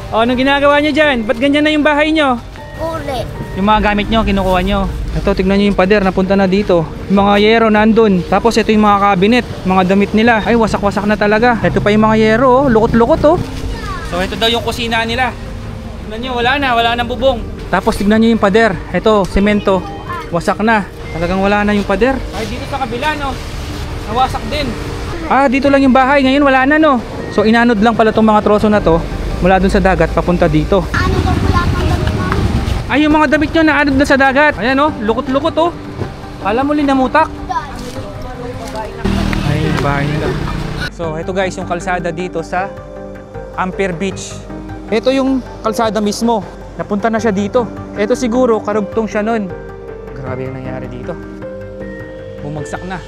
O, anong ginagawa nyo dyan? Ba't ganyan na yung bahay nyo? Uli. Yung mga gamit nyo, kinukuha nyo. Ito, tignan nyo yung pader, napunta na dito. Yung mga yero nandun. Tapos ito yung mga cabinet, mga damit nila. Ay, wasak-wasak na talaga. Ito pa yung mga yero, oh. Lukot-lukot, oh. So, ito daw yung kusina nila. Tignan nyo, wala nang bubong. Tapos tignan nyo yung pader. Ito, semento. Wasak na. Talagang wala na yung pader. Ay, dito sa kabila, no? Nawasak din. Ah, dito lang yung bahay. Ngayon wala na, no? So, inanod lang pala tong mga troso na to mula dun sa dagat papunta dito. Ano daw wala pang damit namin? Ay, yung mga damit nyo naanod na sa dagat. Ayan, oh, lukot-lukot, oh. Kala mo linamutak. Ay, yung bahay nila. So, ito guys, yung kalsada dito sa Ampere Beach. Ito yung kalsada mismo. Napunta na siya dito. Ito siguro, karugtong siya nun. Grabe yung nangyari dito. Bumagsak na.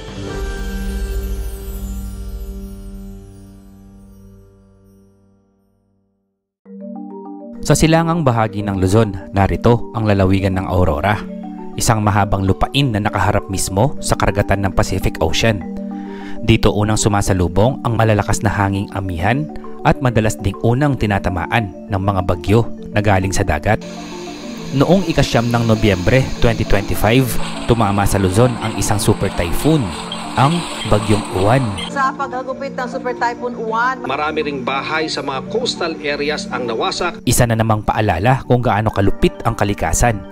Sa silangang bahagi ng Luzon, narito ang lalawigan ng Aurora. Isang mahabang lupain na nakaharap mismo sa karagatan ng Pacific Ocean. Dito unang sumasalubong ang malalakas na hanging amihan at madalas ding unang tinatamaan ng mga bagyo na galing sa dagat. Noong ika-9 ng Nobyembre 2025, tumama sa Luzon ang isang super typhoon, ang Bagyong Uwan. Sa paghagupit ng Super Typhoon Uwan, marami ring bahay sa mga coastal areas ang nawasak. Isa na namang paalala kung gaano kalupit ang kalikasan.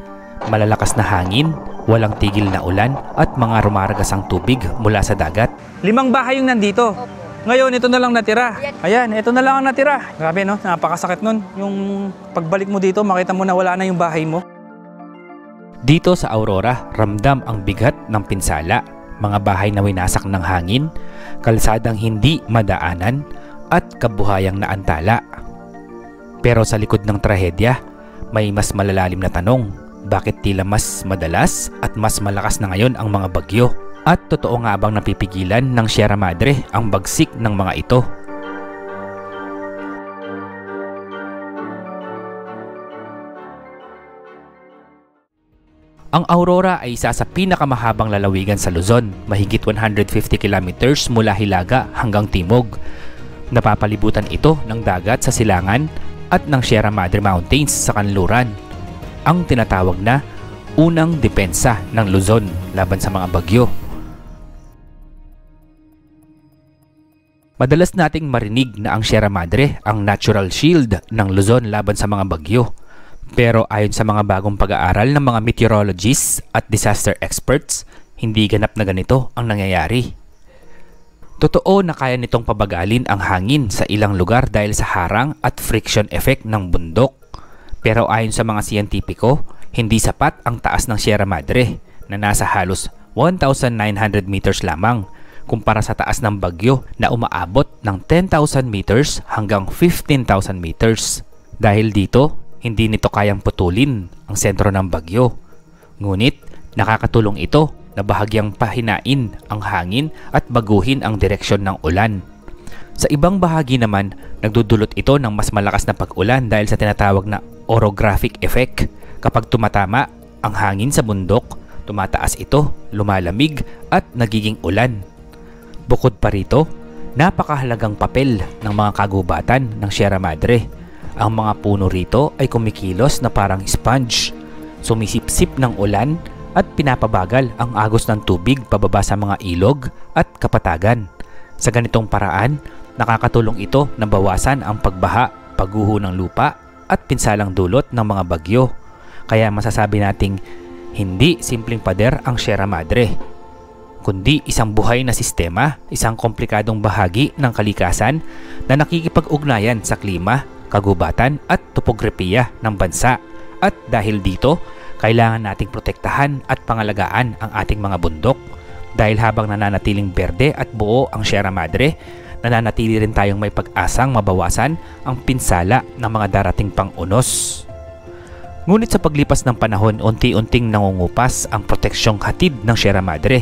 Malalakas na hangin, walang tigil na ulan at mga rumaragasang tubig mula sa dagat. 5 bahay yung nandito. Ngayon, ito na lang natira. Ayan, ito na lang ang natira. Grabe, no? Napakasakit nun. Yung pagbalik mo dito, makita mo na wala na yung bahay mo. Dito sa Aurora, ramdam ang bigat ng pinsala. Mga bahay na winasak ng hangin, kalsadang hindi madaanan, at kabuhayang naantala. Pero sa likod ng trahedya, may mas malalalim na tanong. Bakit tila mas madalas at mas malakas na ngayon ang mga bagyo? At totoo nga bang napipigilan ng Sierra Madre ang bagsik ng mga ito? Ang Aurora ay isa sa pinakamahabang lalawigan sa Luzon, mahigit 150 kilometers mula Hilaga hanggang Timog. Napapalibutan ito ng dagat sa silangan at ng Sierra Madre Mountains sa kanluran. Ang tinatawag na unang depensa ng Luzon laban sa mga bagyo. Madalas nating marinig na ang Sierra Madre ang natural shield ng Luzon laban sa mga bagyo. Pero ayon sa mga bagong pag-aaral ng mga meteorologists at disaster experts, hindi ganap na ganito ang nangyayari. Totoo na kaya nitong pabagalin ang hangin sa ilang lugar dahil sa harang at friction effect ng bundok. Pero ayon sa mga siyentipiko, hindi sapat ang taas ng Sierra Madre na nasa halos 1,900 meters lamang kumpara sa taas ng bagyo na umaabot ng 10,000 meters hanggang 15,000 meters. Dahil dito, hindi nito kayang putulin ang sentro ng bagyo. Ngunit nakakatulong ito na bahagyang pahinain ang hangin at baguhin ang direksyon ng ulan. Sa ibang bahagi naman, nagdudulot ito ng mas malakas na pag-ulan dahil sa tinatawag na orographic effect. Kapag tumatama ang hangin sa bundok, tumataas ito, lumalamig at nagiging ulan. Bukod pa rito, napakahalagang papel ng mga kagubatan ng Sierra Madre. Ang mga puno rito ay kumikilos na parang sponge, sumisipsip ng ulan at pinapabagal ang agos ng tubig pababa sa mga ilog at kapatagan. Sa ganitong paraan, nakakatulong ito na bawasan ang pagbaha, pagguho ng lupa at pinsalang dulot ng mga bagyo. Kaya masasabi nating hindi simpleng pader ang Sierra Madre, kundi isang buhay na sistema, isang komplikadong bahagi ng kalikasan na nakikipag-ugnayan sa klima, kagubatan at topografiya ng bansa. At dahil dito, kailangan nating protektahan at pangalagaan ang ating mga bundok. Dahil habang nananatiling berde at buo ang Sierra Madre, nananatili rin tayong may pag-asang mabawasan ang pinsala ng mga darating pang unos. Ngunit sa paglipas ng panahon, unti-unting nangungupas ang proteksyong hatid ng Sierra Madre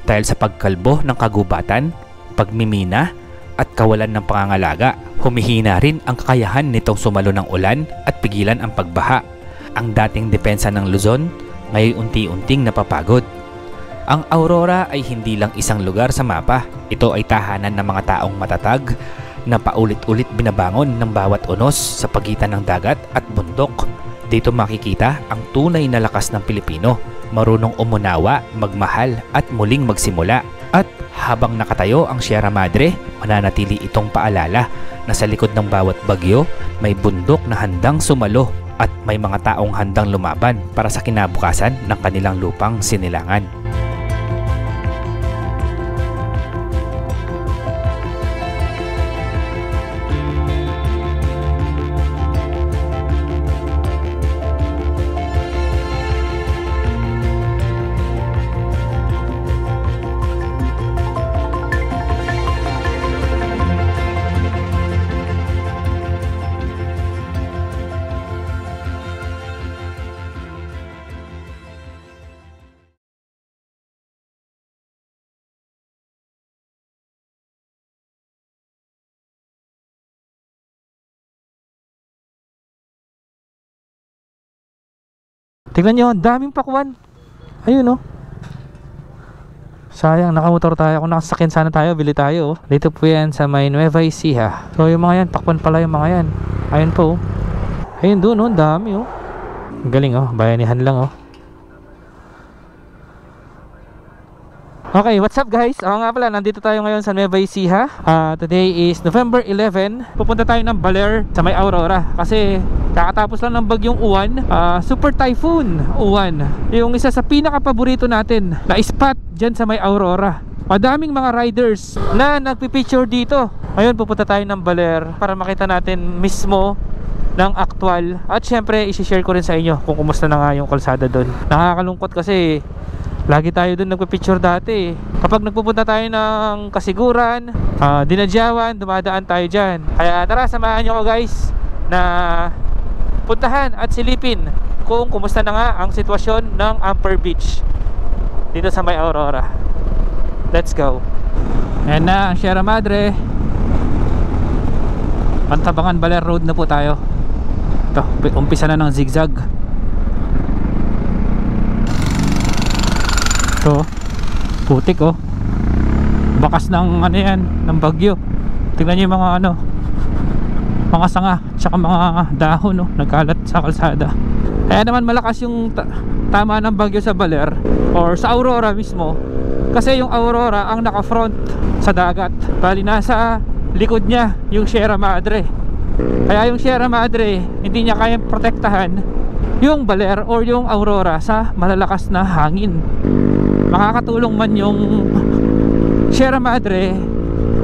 dahil sa pagkalbo ng kagubatan, pagmimina at kawalan ng pangangalaga. Humihina rin ang kakayahan nitong sumalo ng ulan at pigilan ang pagbaha. Ang dating depensa ng Luzon ngayon unti-unting napapagod. Ang Aurora ay hindi lang isang lugar sa mapa. Ito ay tahanan ng mga taong matatag na paulit-ulit binabangon ng bawat unos sa pagitan ng dagat at bundok. Dito makikita ang tunay na lakas ng Pilipino, marunong umunawa, magmahal at muling magsimula. At habang nakatayo ang Sierra Madre, mananatili itong paalala na sa likod ng bawat bagyo may bundok na handang sumalo at may mga taong handang lumaban para sa kinabukasan ng kanilang lupang sinilangan. Tingnan nyo, ang daming pakuan. Ayun oh. Sayang, nakamotor tayo. Kung nakasakyan sana tayo, bili tayo oh. Dito po yan sa may Nueva Ecija. So yung mga yan, pakwan pala yung mga yan. Ayun po oh. Ayun doon oh, ang dami oh. Ang galing oh, bayanihan lang oh. Okay, what's up guys? Ako nga pala, nandito tayo ngayon sa Nueva Ecija. Today is November 11. Pupunta tayo ng Baler sa may Aurora. Kasi kakatapos lang ng bagyong Uwan, Super Typhoon Uwan. Yung isa sa pinaka-paborito natin na spot dyan sa may Aurora. Madaming mga riders na nagpipicture dito. Ngayon pupunta tayo ng Baler para makita natin mismo ng actual. At syempre, isi-share ko rin sa inyo kung kumusta na nga yung kalsada doon. Nakakalungkot kasi lagi tayo dun nagpipicture dati. Kapag nagpupunta tayo ng Kasiguran, Dinadyawan, dumadaan tayo dyan. Kaya tara, samahan nyo ko guys na puntahan at silipin kung kumusta na nga ang sitwasyon ng Ampere Beach dito sa may Aurora. Let's go. Ayan na ang Sierra Madre. Pantabangan Baler Road na po tayo. Ito, umpisa na ng zigzag. Ito, putik oh. Bakas ng ano yan, ng bagyo. Tingnan nyo yung mga ano, mga sanga, tsaka mga dahon oh, nagkalat sa kalsada. Kaya naman malakas yung tama ng bagyo sa Baler or sa Aurora mismo. Kasi yung Aurora ang naka-front sa dagat. Bali nasa likod niya yung Sierra Madre. Kaya yung Sierra Madre hindi niya kayang protektahan yung Baler or yung Aurora sa malalakas na hangin. Makakatulong man yung Sierra Madre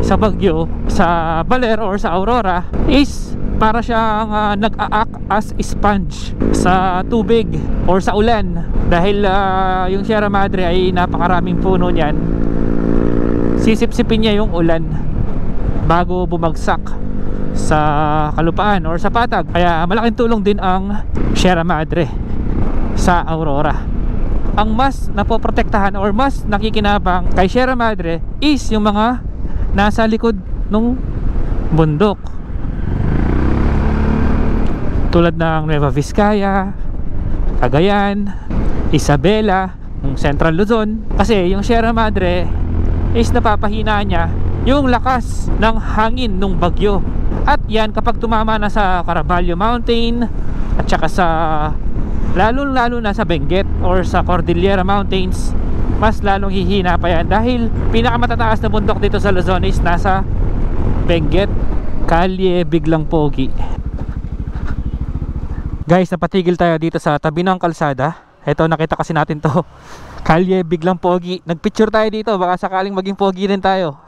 sa bagyo sa Baler or sa Aurora is para siyang nag-a-act as sponge sa tubig or sa ulan. Dahil yung Sierra Madre ay napakaraming puno niyan, sisip-sipin niya yung ulan bago bumagsak sa kalupaan or sa patag. Kaya malaking tulong din ang Sierra Madre sa Aurora. Ang mas napoprotektahan or mas nakikinabang kay Sierra Madre is yung mga nasa likod ng bundok, tulad ng Nueva Vizcaya, Cagayan, Isabela, yung Central Luzon. Kasi yung Sierra Madre is napapahina niya yung lakas ng hangin ng bagyo. At yan kapag tumama na sa Caraballo Mountain at saka sa lalo na sa Benguet or sa Cordillera Mountains, mas lalong hihina pa yan. Dahil pinakamatataas na bundok dito sa Luzon is nasa Benguet, Kalye Biglang Pogi. Guys, napatigil tayo dito sa tabi ng kalsada. Ito, nakita kasi natin to, Kalye Biglang Pogi. Nagpicture tayo dito, baka sakaling maging pogi din tayo.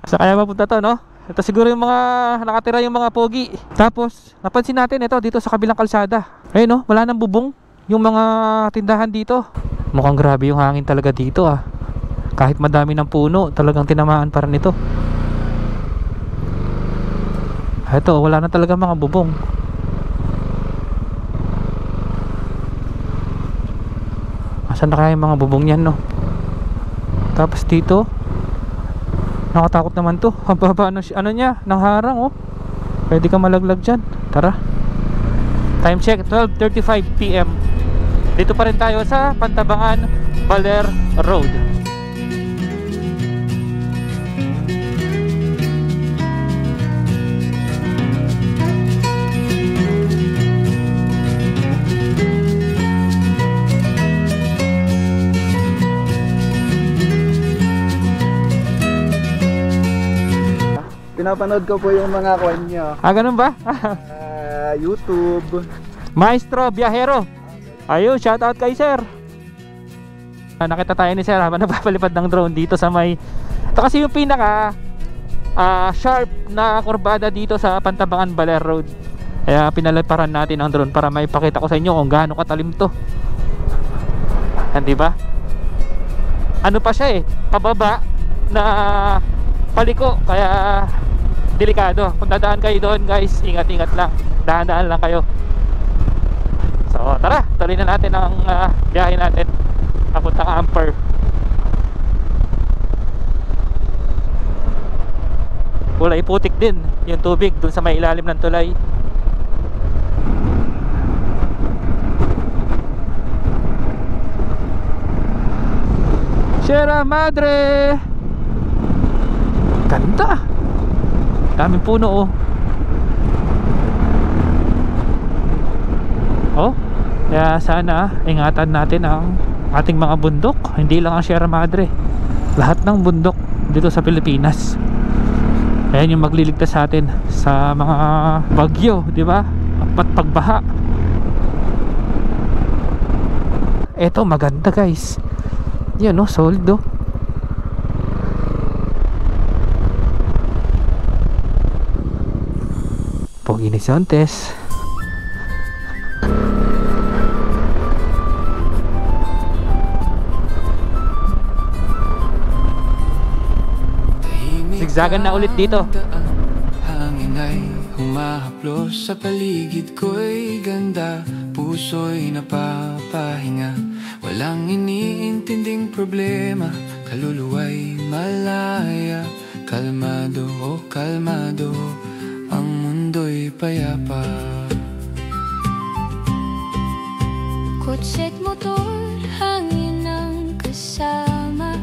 So kaya mapunta to, no? Ito siguro yung mga nakatira, yung mga pogi. Tapos napansin natin ito dito sa kabilang kalsada. Ayun no, wala nang bubong yung mga tindahan dito. Mukhang grabe yung hangin talaga dito ah. Kahit madami ng puno, talagang tinamaan pa rin ito. Ito, wala na talaga mga bubong. Asan na kaya yung mga bubong yan no? Tapos dito, nakatakot naman to. Ang baba ano niya, ng harang oh. Pwede ka malaglag dyan. Tara. Time check, 12:35 PM. Dito pa rin tayo sa Pantabangan Baler Road. pinapanood ko po yung mga kwan nyo. Ganun ba? YouTube. Maestro Biyahero. Ayun, shoutout kay sir. Nakita tayo ni sir habang nagpapalipad ng drone dito sa may... Ito kasi yung pinaka sharp na kurbada dito sa Pantabangan Baler Road. Kaya pinaliparan natin ang drone para maipakita ko sa inyo kung gaano katalim to. Yan, diba? Ano pa siya pababa na paliko, kaya delikado. Kung dadaan kayo doon guys, ingat-ingat lang, dahan-dahan lang kayo. So tara, tuloy na natin ang biyahe natin papuntang Amper. Kulay putik din yung tubig dun sa may ilalim ng tulay. Sierra Madre. Ganda. Daming puno kaya sana ingatan natin ang ating mga bundok. Hindi lang ang Sierra Madre, lahat ng bundok dito sa Pilipinas. Ayan yung magliligtas sa atin sa mga bagyo, di ba? At pagbaha. Eto maganda guys. Yan solid Pogi ni Santes. Zigzagan na ulit dito. Hangin ay humahaplos sa paligid ko'y ganda. Puso'y napapahinga, walang iniintinding problema. Kaluluwa'y malaya, kalmado kalmado, ang mundo'y payapa. Kotse't motor, hangin ang kasama.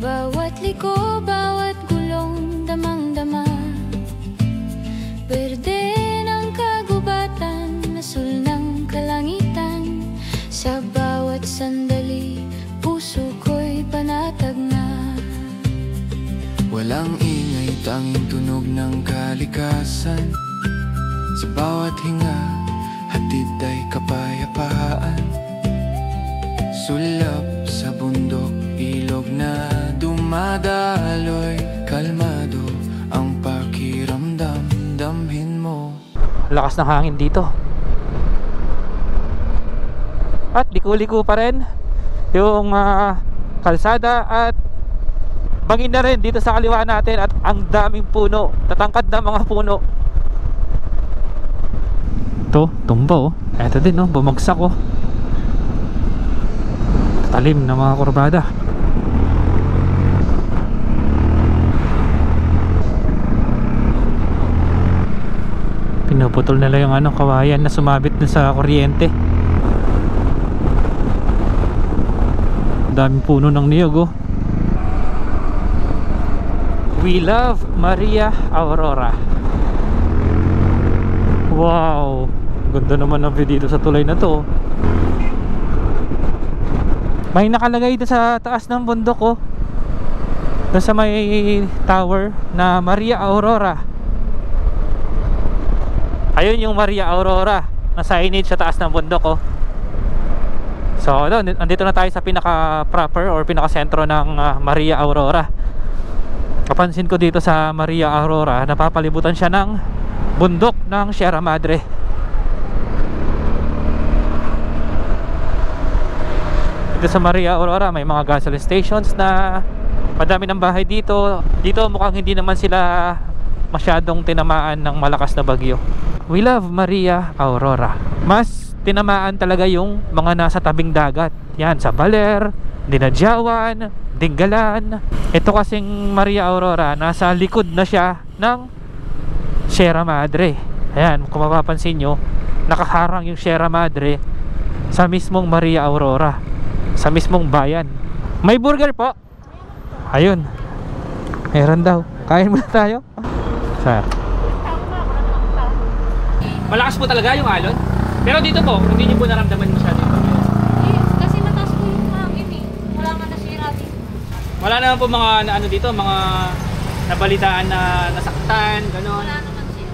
Bawat liko, bawat gulong, damang-dama. Berde ng kagubatan, nasul ng kalangitan. Sa bawat sandali, puso ko'y panatag na. Walang ingay, tanging tunog ng kalikasan. Sa bawat hinga, hatid ay kapayapaan. Sulap sa bundok, ilog na dumadaloy. Kalmado ang pakiramdam, damhin mo. Lakas ng hangin dito. At liko-liko pa rin yung kalsada at bangin na rin dito sa kaliwa natin. At ang daming puno, tatangkad na mga puno. Ito, tumba Eto din bumagsak talim na mga kurbada. Pinuputol nila yung kawayan na sumabit dun sa kuryente. Daming puno ng niyog We love Maria Aurora. Wow, ganda naman ang view dito sa tulay na to. May nakalagay dito sa taas ng bundok doon sa may tower na Maria Aurora. Ayun yung Maria Aurora na signage sa taas ng bundok So andito na tayo sa pinaka proper or pinaka sentro ng Maria Aurora. Kapansin ko dito sa Maria Aurora, napapalibutan siya ng bundok ng Sierra Madre. Dito sa Maria Aurora may mga gasoline stations na madami ng bahay dito. Dito mukhang hindi naman sila masyadong tinamaan ng malakas na bagyo. We love Maria Aurora. Mas tinamaan talaga yung mga nasa tabing dagat. Yan, sa Baler, Dinadjawan, Dingalan. Ito kasing Maria Aurora, nasa likod na siya ng Sierra Madre. Ayan, kung mapapansin nyo, nakaharang yung Sierra Madre sa mismong Maria Aurora, sa mismong bayan. May burger po. Ayun, meron daw. Kain muna tayo. Sir, Malakas po talaga yung alon. Pero dito po, hindi nyo po naramdaman masyado. Kasi mataas po yung hangin Wala nga nasira dito. Wala naman po mga dito, mga nabalitaan na nasaktan, gano'n? Wala naman siya.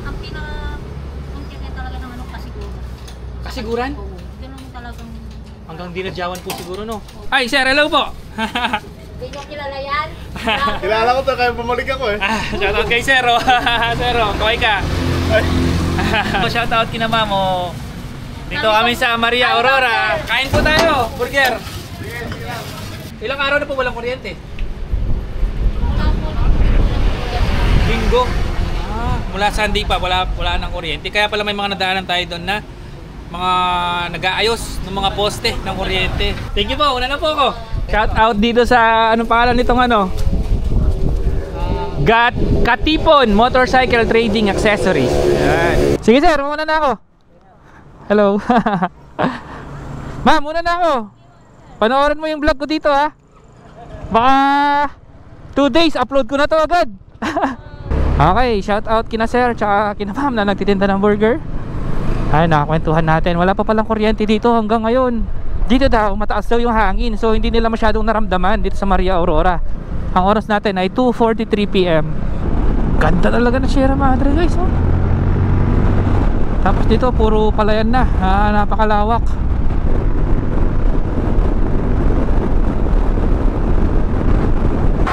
Ang pinaka-punti niya talaga ng ano, kasiguran. Kasiguran? Oo. Ganun talagang... Hanggang dinadyawan po siguro, no? Ay, sir, hello po! Hindi niyo kilala yan? Kilala ko to, kaya bumalik ako eh. Shoutout kay Sir, oh. Sir, oh, kaway ka. Shoutout kina ma'am, oh. Dito kami sa Maria Aurora. Kain po tayo, burger. Ilang araw na po walang kuryente? Linggo. Mula Sunday pa, wala nang kuryente. Kaya pala may mga nadaanan tayo doon na mga nag-aayos ng mga poste ng kuryente. Thank you po, una na po ako. Shout out dito sa, anong pangalan nitong ano? Katipon Motorcycle Trading Accessories. Ayan. Sige sir, muna na ako. Hello. Ma'am, muna na ako. Panoorin mo yung vlog ko dito ha. Baka 2 days upload ko na to agad. Okay, shout out kina sir tsaka kina ma'am na nagtitinda ng burger. Ay, nakakwentuhan natin. Wala pa palang kuryente dito hanggang ngayon. Dito daw, mataas daw yung hangin. So, hindi nila masyadong naramdaman dito sa Maria Aurora. Ang oras natin ay 2:43 PM. Ganda talaga ng Sierra Madre, guys. Oh. Tapos dito, puro palayan na. Napakalawak.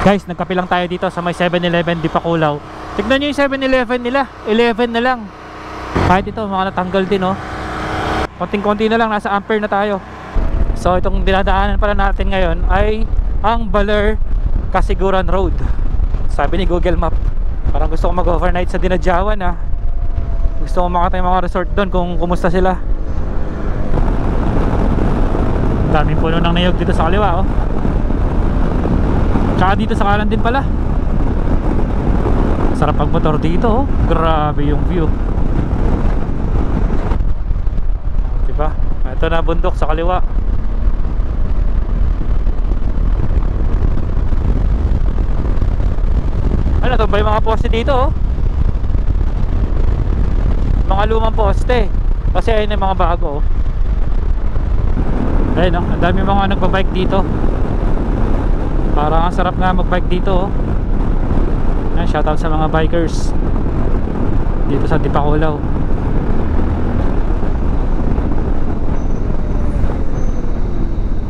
Guys, nagkape lang tayo dito sa may 7-Eleven di Pakulaw. Tignan nyo yung 7-Eleven nila. 11 na lang. Kahit ito, mga natanggal din, oh. Konting-konti na lang, nasa Ampere na tayo. So itong dinadaanan pala natin ngayon ay ang Baler Kasiguran Road. Sabi ni Google Map, parang gusto ko mag-overnight sa Dinadjawan ah. Gusto ko makita yung mga resort doon kung kumusta sila. Daming puno ng niyog dito sa kaliwa, oh. Tsaka dito sa kanan din pala. Sarap pagmotor dito, oh. Grabe yung view. Diba? Ito na bundok sa kaliwa. Ano to ba yung mga poste dito, oh? Mga lumang poste. Kasi ayun yung mga bago, oh. Ayun, oh, ang dami mga nagbabike dito. Parang ang sarap nga magbike dito, oh. Ayan, shoutout sa mga bikers dito sa Dipakulaw.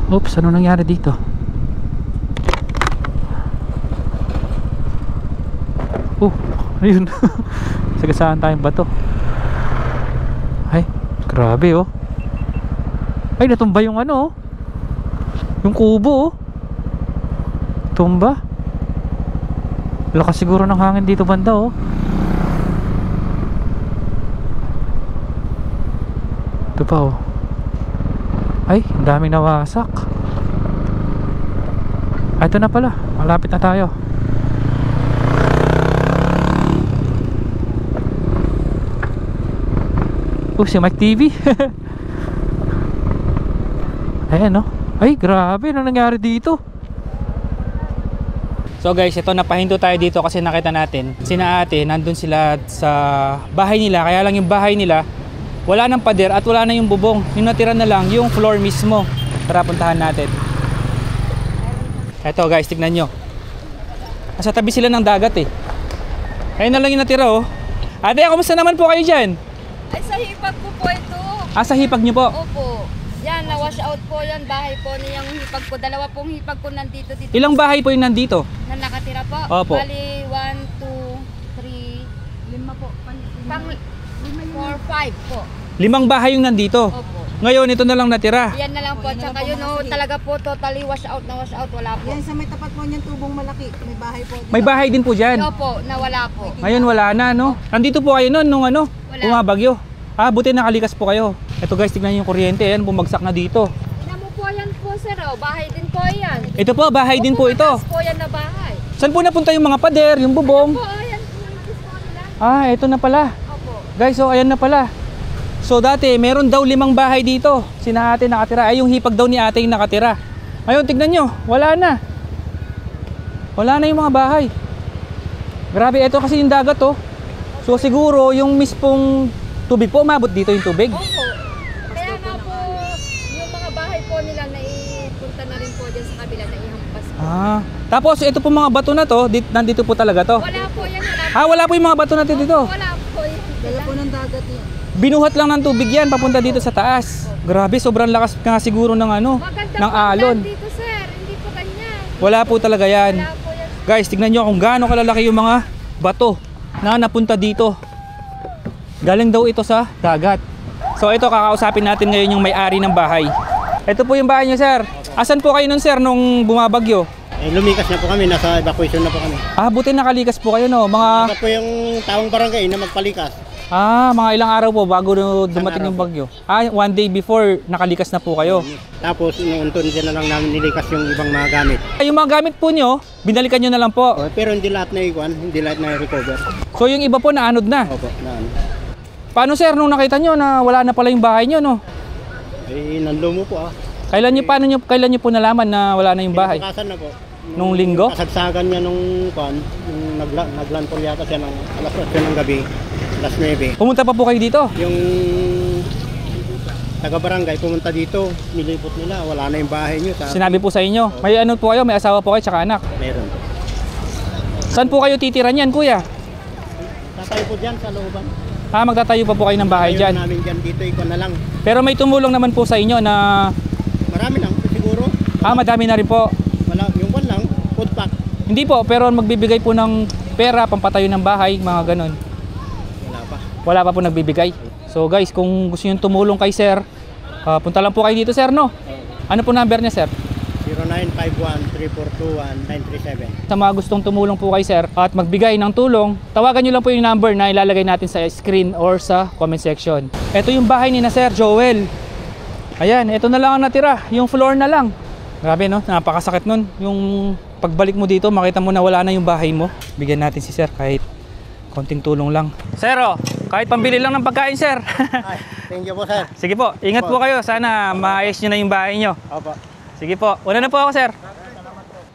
Oops, ano nangyari dito? Oh, ayun. Sagasaan tayong bato. Ay, grabe, oh. Ay, natumba yung ano, oh. Yung kubo, oh. Tumba. Lakas siguro ng hangin dito banda, oh. Ito pa, oh. Ay, ang daming nawasak. Ay, ito na pala. Malapit na tayo. Si Mike TV. Ayan, no? Ay, grabe. Ano nangyari dito? So guys, ito napahinto tayo dito kasi nakita natin sina ate, nandun sila sa bahay nila. Kaya lang yung bahay nila wala nang pader at wala na yung bubong. Yung natira na lang yung floor mismo. Tara, puntahan natin. Eto guys, tignan nyo. Nasa tabi sila ng dagat eh. Ayun na lang yung natira, oh. Ate, kumusta naman po kayo dyan? Ay, sa hipag ko po ito. Sa hipag nyo po? Opo. Yan, na-wash out po yan. Bahay po niyang hipag ko. Dalawa pong hipag ko nandito dito. Ilang bahay po yung nandito? Na nakatira po? Opo. Bali, 1, 2, 3, 5 po. 4, 5 po. 5 bahay yung nandito? Opo. Ngayon, ito na lang natira? Yan na lang po. Tsaka yun, oh, talaga po, totally wash out na wash out. Wala po. Yan sa may tapat po niyang tubong malaki. May bahay po. May bahay din po dyan? Opo, nawala po. Ngayon wala na, no? Nandito po kayo noon nung ano? Wala. Bumabagyo. Buti nakalikas po kayo. Ito guys, tignan niyo yung kuryente. Ayan, bumagsak na dito. Tignan mo po yan po, sir. Oh. Bahay din po yan. Ito po, bahay din po ito. Mataas po yan na bahay. Saan po napunta yung mga pader, yung bubong? Po, ayan po yung po nila. Ito na pala. Opo. Guys, ayan na pala. So dati, meron daw 5 bahay dito. Sina ate nakatira. Ay, yung hipag daw ni ate yung nakatira. Ngayon, tignan nyo. Wala na. Wala na yung mga bahay. Grabe, ito kasi yung dagat, oh. So siguro, yung mispong tubig po, umabot dito yung tubig. Opo. Kaya nga po, yung mga bahay po nila na ipunta na rin po dyan sa kabila na ihampas po Ah, tapos ito po mga bato na to, nandito po talaga to. Wala po yan. Wala po yung mga bato natin dito. Wala po yan. Dala po ng dagat yan. Binuhat lang ng tubig yan papunta dito sa taas. Grabe, sobrang lakas nga siguro ng Maganda ng po alon. dito sir. Hindi po ganyan. Wala po talaga yan. Wala po yan. Guys, tignan nyo kung gaano kalalaki yung mga bato na napunta dito. Galing daw ito sa dagat. So ito, kakausapin natin ngayon yung may-ari ng bahay. Ito po yung bahay nyo, sir. Asan po kayo nun, sir, nung bumabagyo? Lumikas na po kami, nasa evacuation na po kami. Buti nakalikas po kayo, no? Ito po yung taong barangay na magpalikas. Mga ilang araw po bago dumating yung bagyo. One day before, nakalikas na po kayo. Tapos inuuntun din na lang namin nilikas yung ibang mga gamit. Yung mga gamit po nyo, binalikan nyo na lang po. Pero hindi lahat na ikuan, hindi lahat na recover. So yung iba po naanod na. Opo, Paano, sir, nung nakita nyo na wala na pala yung bahay nyo, no? Nanlumo po Kailan nyo po nalaman na wala na yung bahay? Pinapakasan na po. Nung linggo? Kasagsagan niya nung naglandfall yata siya ng alas 8 ng gabi, alas 9. Pumunta pa po kayo dito? Yung taga-barangay pumunta dito, nilipot nila, wala na yung bahay niyo. Sinabi po sa inyo, may ano po kayo, may asawa po kayo, tsaka anak? Meron. Saan po kayo titira niyan, kuya? Tatayo po dyan sa looban. Magtatayo pa po kayo ng bahay dyan? Namin dyan dito, ikaw na lang. Pero may tumulong naman po sa inyo na... Marami lang, siguro. Madami na rin po. Wala, yung one lang, food pack. Hindi po, pero magbibigay po ng pera, pampatayo ng bahay, mga ganun. Wala pa. Wala pa po nagbibigay. So guys, kung gusto nyo tumulong kay sir, punta lang po kayo dito, sir, no? Ano po number niya, sir? 0951-342-937. Sa mga gustong tumulong po kay sir at magbigay ng tulong, tawagan nyo lang po yung number na ilalagay natin sa screen or sa comment section. Ito yung bahay ni na Sir Joel. Ayan, ito na lang ang natira, yung floor na lang. Grabe, no? Napakasakit nun. Yung pagbalik mo dito, makita mo na wala na yung bahay mo. Bigyan natin si sir kahit konting tulong lang. Sir, kahit pambili lang ng pagkain, sir. Thank you po, sir. Sige po, ingat po kayo. Sana maayos nyo na yung bahay nyo. Opo. Sige po, una na po ako, sir.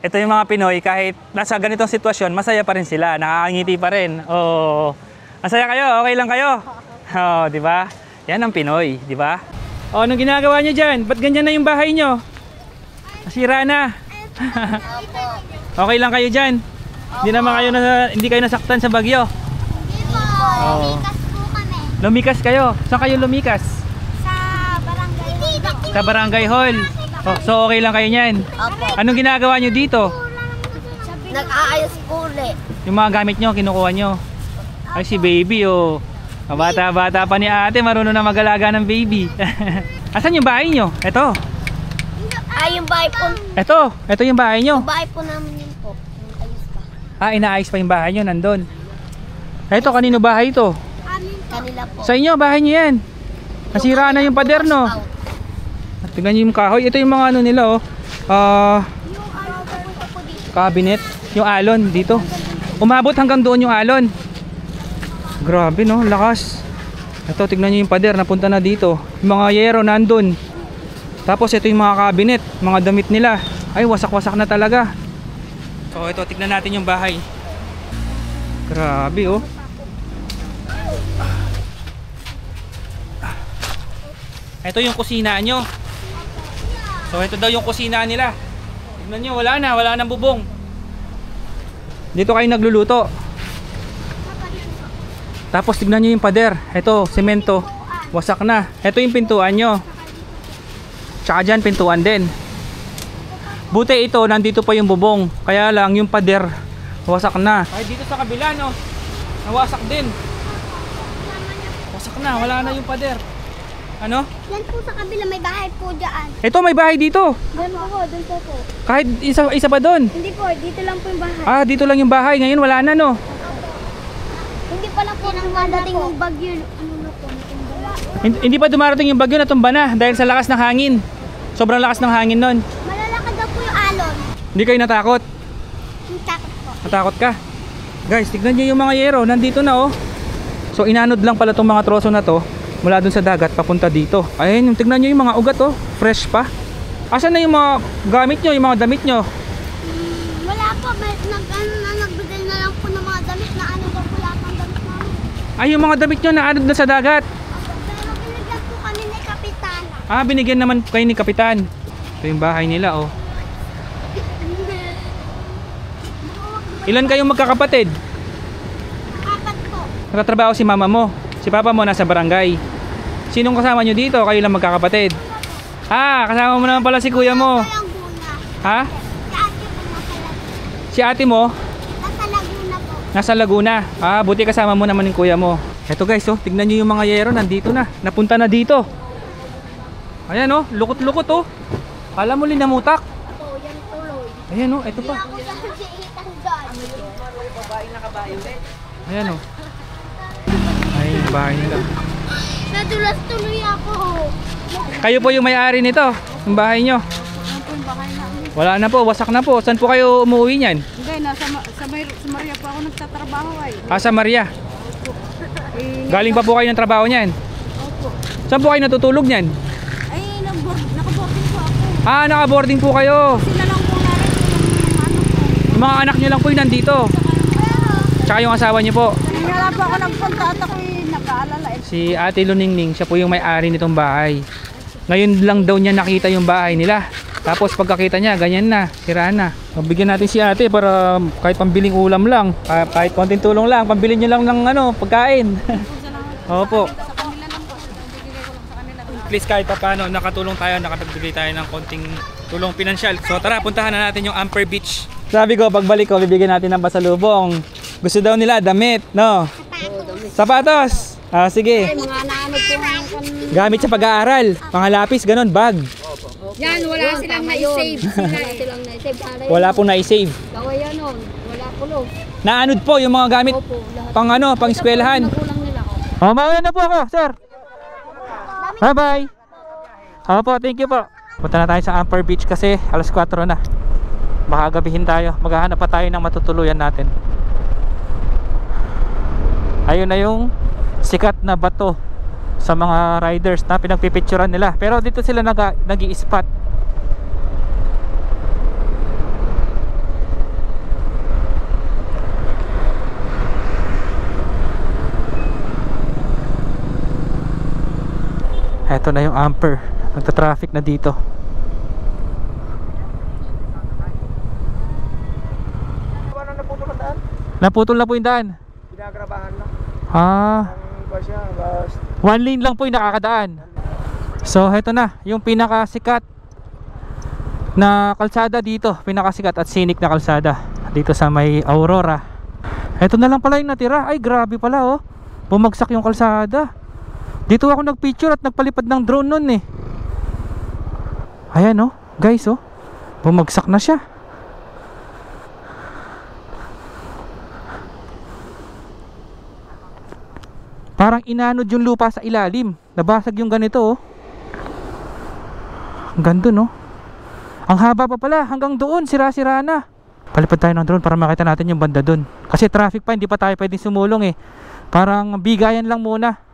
Ito yung mga Pinoy, kahit nasa ganitong sitwasyon, masaya pa rin sila, nakakangiti pa rin. Masaya kayo, okay lang kayo. Di ba? Yan ang Pinoy, di ba? Anong ginagawa nyo dyan? Ba't ganyan na yung bahay nyo? Nasira na. Okay lang kayo dyan? Hindi kayo nasaktan sa bagyo? Hindi po. Lumikas po kami. Lumikas kayo? Saan kayo lumikas? Sa barangay. Sa barangay hall. So okay lang kayo niyan? Opo. Anong ginagawa nyo dito? Nag-aayos po ulit. Yung mga gamit nyo, kinukuha nyo. Ay, si baby, Bata-bata pa ni ate, marunong na mag-alaga ng baby. Asan yung bahay nyo? Ito. Yung bahay po. Ito yung bahay nyo. Yung bahay po namin yun po. Ayos pa. Inaayos pa yung bahay nyo, nandun. Ito, kanino bahay ito? Kanila po. Sa inyo, bahay nyo yan. Nasira na yung pader, no? Tingnan nyo yung kahoy. Ito yung mga ano nila, cabinet. Yung alon dito. Umabot hanggang doon yung alon. Grabe, no? Lakas. Ito, tignan nyo yung pader. Napunta na dito. Yung mga yero nandun. Tapos ito yung mga cabinet. Mga damit nila. Ay, wasak-wasak na talaga. So, ito, tignan natin yung bahay. Grabe, Ito yung kusina nyo. So ito daw yung kusina nila. Tignan nyo, wala nang bubong. Dito kayo nagluluto. Tapos tignan nyo yung pader. Ito, semento. Wasak na. Ito yung pintuan nyo. Tsaka dyan, pintuan din. Buti ito, nandito pa yung bubong. Kaya lang, yung pader, wasak na. Ay, dito sa kabila, no? Nawasak din. Wasak na, wala na yung pader. Ano? Yan po sa kabila, may bahay po dyan. Ito, may bahay dito. Doon po. Kahit isa pa doon. Hindi po, dito lang po yung bahay. Dito lang yung bahay. Ngayon wala na, no? Hindi pa lang po dumadating yung bagyo. Hindi pa dumarating yung bagyo, natumba na dahil sa lakas ng hangin. Sobrang lakas ng hangin nun. Malalakad daw po yung alon. Hindi kayo natakot? Takot po. Natakot ka? Guys, tignan nyo yung mga yero. Nandito na, So inanod lang pala itong mga troso na to mula dun sa dagat papunta dito. Ayun, tignan nyo yung mga ugat, fresh pa. Asan na yung mga gamit nyo, yung mga damit nyo? Wala po, nagbigay na lang po ng mga damit na ano daw po lahat ng damit namin. Ay, yung mga damit nyo naanod na sa dagat. Pero binigyan po kami ni Kapitan. Binigyan naman kayo ni Kapitan. Ito yung bahay nila, Ilan kayong magkakapatid? Apat po. Nagtatrabaho si mama mo. Si papa mo nasa barangay. Sinong kasama nyo dito? Kayo lang magkakapatid. Ah, kasama mo naman pala si kuya mo. Sa Laguna. Ha? Si ate Si ate po nasa Laguna. mo? Nasa Laguna po. Nasa Laguna. Ah, buti kasama mo naman yung kuya mo. Eto guys, oh, tignan nyo yung mga yero. Nandito na. Napunta na dito. Ayan oh, lukot-lukot oh. Alam mo linamutak. Ito, yan tuloy. Ayan oh, eto pa. Ako sa si Ethan God. Ayan oh. Ay, yung bahay nila. Nadulas tuloy ako. Kayo po yung may-ari nito, yung bahay nyo. Wala na po, wasak na po. Saan po kayo umuwi niyan? Hindi, sa Maria po ako nagtatrabaho ay. Ah, sa Maria. Galing pa po kayo ng trabaho niyan? Opo. Saan po kayo natutulog niyan? Ay, nakaboarding po ako. Ah, naka-boarding po kayo. Sila lang po narin Yung mga anak nyo lang po yung nandito. Tsaka yung asawa nyo po. Wala po ako nagpunta at ako'y nakaalala eh. Si Ate Luningning, siya po yung may-ari nitong bahay. Ngayon lang daw niya nakita yung bahay nila. Tapos pagkakita niya, ganyan na, sira na. Bigyan natin si ate para kahit pambiling ulam lang, kahit konting tulong lang, pambili niyo lang ng pagkain. Opo. Please kahit pa paano, nakatulong tayo, nakapagbigay tayo ng konting tulong pinansyal. So tara, puntahan na natin yung Amper Beach. Sabi ko, pagbalik ko, bibigyan natin ng pasalubong. Gusto daw nila damit, no? Sapatos. Ah, sige. Mga naano po. Gamit sa pag-aaral, mga lapis, ganun, bag. Yan, wala silang na-save. Wala pong na-save. Kawaya nun, wala kulo. Naanod po yung mga gamit Opo, lahat. pang eskwelahan. Magulang nila ko. Oh, mauna na po ako, sir. Bye-bye. Opo, thank you po. Punta na tayo sa Amper Beach kasi alas 4 na. Baka gabihin tayo. Maghahanap pa tayo ng matutuluyan natin. Ayun na yung sikat na bato sa mga riders na pinagpipicturan nila. Pero dito sila nag-i-spot. Eto na yung Amper. Nagta-traffic na dito. Naputol na po yung daan. Pinagrabahan lang. Ah, one lane lang po yung nakakadaan. So heto na yung pinakasikat na kalsada dito, pinakasikat at scenic na kalsada dito sa may Aurora. Heto na lang pala yung natira. Ay grabe pala oh, bumagsak yung kalsada. Dito ako nagpicture at nagpalipad ng drone nun eh. Ayan oh guys oh, bumagsak na siya. Parang inanod yung lupa sa ilalim. Nabasag yung ganito oh. Ang ganda no. Ang haba pa pala, hanggang doon, sira-sira na. Palipad tayo ng drone para makita natin yung banda doon. Kasi traffic pa, hindi pa tayo pwedeng sumulong eh. Parang bigayan lang muna.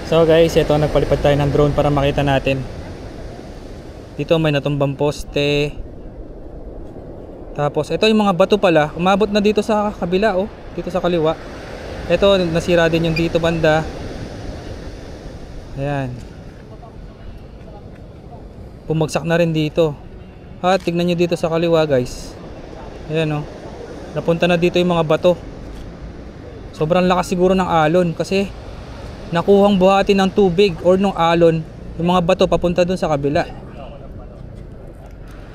So guys, ito nagpalipad tayo ng drone para makita natin. Dito may natumbang poste. Tapos ito yung mga bato pala, umabot na dito sa kabila oh, dito sa kaliwa. Ito nasira din yung dito banda. Ayan. Bumagsak na rin dito. At tignan nyo dito sa kaliwa guys. Ayan oh. Napunta na dito yung mga bato. Sobrang lakas siguro ng alon kasi nakuhang buhati ng tubig or ng alon yung mga bato papunta dun sa kabila.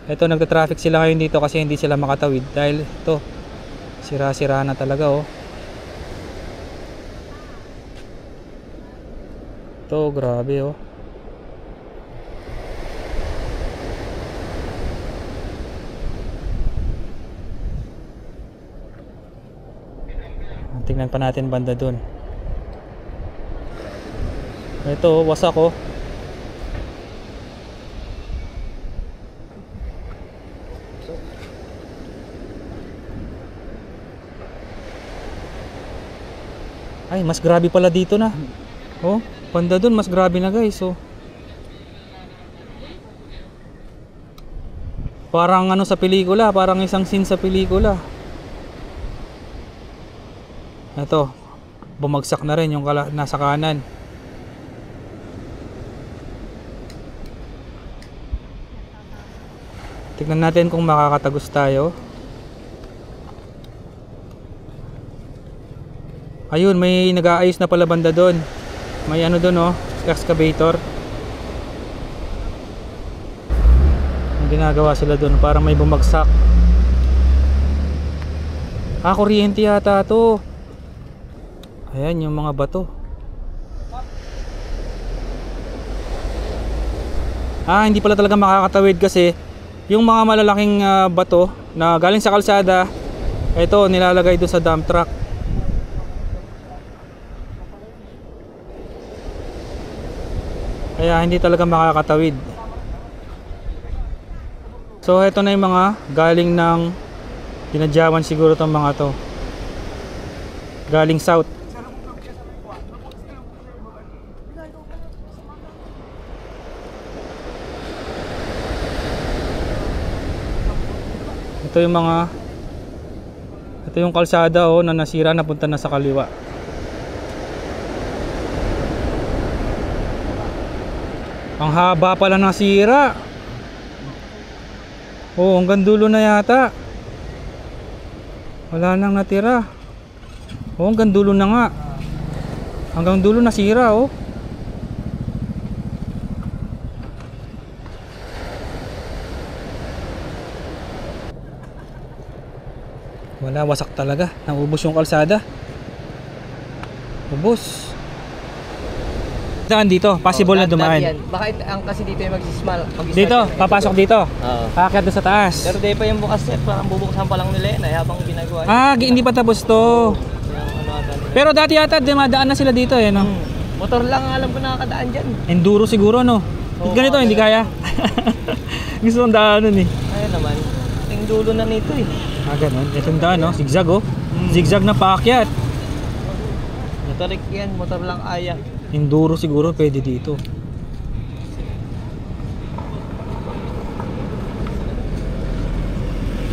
Ito nagta-traffic sila ngayon dito kasi hindi sila makatawid dahil ito sira-sira na talaga oh. Ito grabe oh. Tingnan pa natin banda dun. Ito wasak oh. Ay, mas grabe pala dito na. Oh, banda dun mas grabe na guys. Oh. Parang ano sa pelikula, parang isang scene sa pelikula. Ito, bumagsak na rin yung nasa kanan. Tignan natin kung makakatagos tayo. Ayun, may nag-aayos na pala banda doon. May ano doon oh, excavator. Ang ginagawa sila doon, parang may bumagsak. Ah, kuryente yata to. Ayan yung mga bato. Ah, hindi pala talaga makakatawid kasi yung mga malalaking bato na galing sa kalsada, ito nilalagay doon sa dump truck. Kaya hindi talaga makakatawid. So ito na yung mga galing ng dinadyawan siguro tong mga to. Galing south. Ito yung kalsada oh, na nasira, napunta na sa kaliwa. Ang haba pala nasira. Oh, hanggang dulo na yata. Wala nang natira. Oh, hanggang dulo na nga. Hanggang dulo nasira oh. Wala, wasak talaga. Naubos yung kalsada. Ubos. Saan dito? Possible na dumaan. Bakit ang kasi dito yung mag-small? Dito, papasok dito. Oo. Aakyat doon sa taas. Pero di pa yung bukas sir, parang bubuksan pa lang nila yun habang ginagawa. Ah, hindi pa tapos to. Pero dati yata dumadaan na sila dito eh, no? Motor lang alam ko nakakadaan dyan. Enduro siguro, no? Ganito, hindi kaya. Gusto kong daanan eh. Ayun naman. Yung dulo na nito eh. Ah, ganun. Itong daan, no? Zigzag, oh. Zigzag na paakyat. Motorik yan, motor lang kaya. Enduro siguro pwede dito.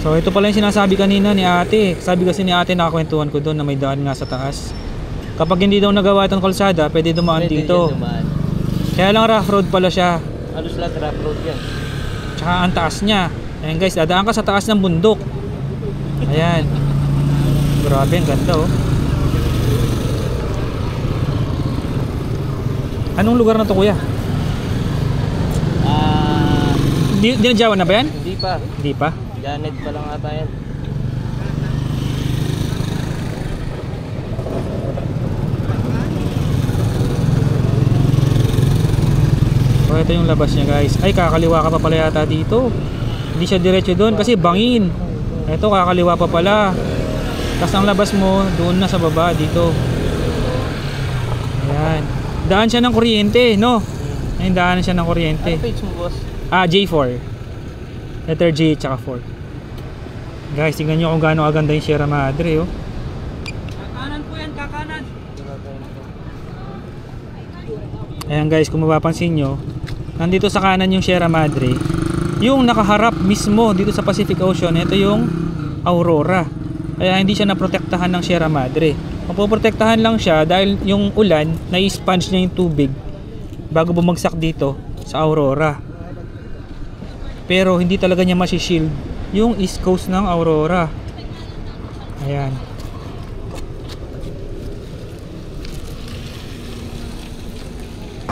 So ito pala yung sinasabi kanina ni ate. Sabi kasi ni ate, nakakwentuhan ko doon na may daan nga sa taas. Kapag hindi daw nagawa itong kalsada, pwede dumaan dito. Kaya lang rough road pala siya. Halos lahat rough road yan. Tsaka ang taas niya. Ayan guys, dadaan ka sa taas ng bundok. Ayan. Grabe, ang ganda oh. Anong lugar na to kuya? Dinadyawan na ba yan? Hindi pa. Hindi pa? Janet pa lang ata yan. So ito yung labas niya guys. Ay, kakaliwa ka pa pala yata dito. Hindi siya diretso doon kasi bangin. Ito kakaliwa pa pala. Tapos ang labas mo doon na sa baba dito. Ayan. Daan siya ng kuryente, no? Ayun, daan siya ng kuryente. Ano page mo, boss? Ah, J4. Letter J tsaka 4. Guys, tingnan nyo kung gaano kaganda yung Sierra Madre, oh. Kakanan po yan, kakanan. Ayan guys, kung mapapansin nyo, nandito sa kanan yung Sierra Madre. Yung nakaharap mismo dito sa Pacific Ocean, ito yung Aurora. Kaya hindi siya naprotektahan ng Sierra Madre. Mapoprotektahan lang siya dahil yung ulan, na-sponge niya yung tubig bago bumagsak dito sa Aurora. Pero hindi talaga niya masishield yung east coast ng Aurora. Ayan.